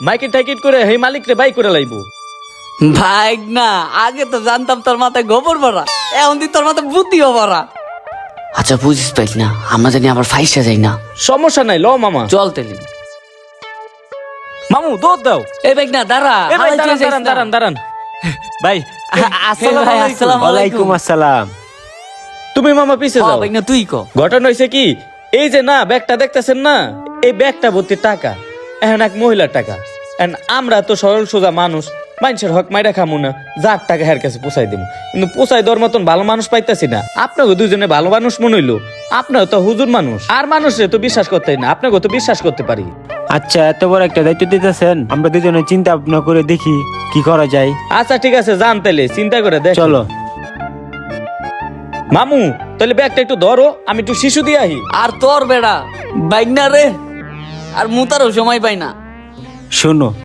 মাইকেট টাইকেট করে এই মালিকরে বাই করে লাইবো। ভাই না, আগে তো জানতাম তোর মাথায় গোবর ভরা, এখন তুই তোর মাথায় বুদ্ধিও ভরা। আচ্ছা বুঝিস পাইস না, আমরা জানি আবার ফাইসা যাই না। সমস্যা নাই, ল মামা। চল তেলি। মামু দৌড় দাও। এই ভাই না, দাঁড়া। এ ভাই হালাই দাঁড়ান তুই যাইস দাঁড়ান না। দাঁড়ান দাঁড়ান ভাই আসসালামু ভাই, আলাইকুম। আসসালামু ওয়ালাইকুম আসসালাম। তুমি মামা পিছে যাও। ভাই না, তুই ক। ঘটনা হয়েছে কি, এই যে না ব্যাগটা দেখতেছেন না, এই ব্যাগটা ভর্তি টাকা, এখন এক মহিলার টাকা। এখন আমরা তো সরল সোজা মানুষ, মানুষের হক মাইরা খামু না, যার টাকা হের কাছে পোষাই দেবো, কিন্তু পোষাই দেওয়ার মতন ভালো মানুষ পাইতাছি না। আপনাকে দুজনে ভালো মানুষ মনে হইলো, আপনার তো হুজুর মানুষ, আর মানুষে তো বিশ্বাস করতে না, আপনাকে তো বিশ্বাস করতে পারি। আচ্ছা, এত বড় একটা দায়িত্ব দিতেছেন, আমরা দুজনে চিন্তা ভাবনা করে দেখি কি করা যায়। আচ্ছা ঠিক আছে, যান তাইলে, চিন্তা করে দেখ। চলো। মামু তাহলে ব্যাগটা একটু ধরো, আমি একটু শিশু দিয়ে আহি। আর তোর বেড়া বাইক না রে, আর মুতারও সময় পাই না। শোনো,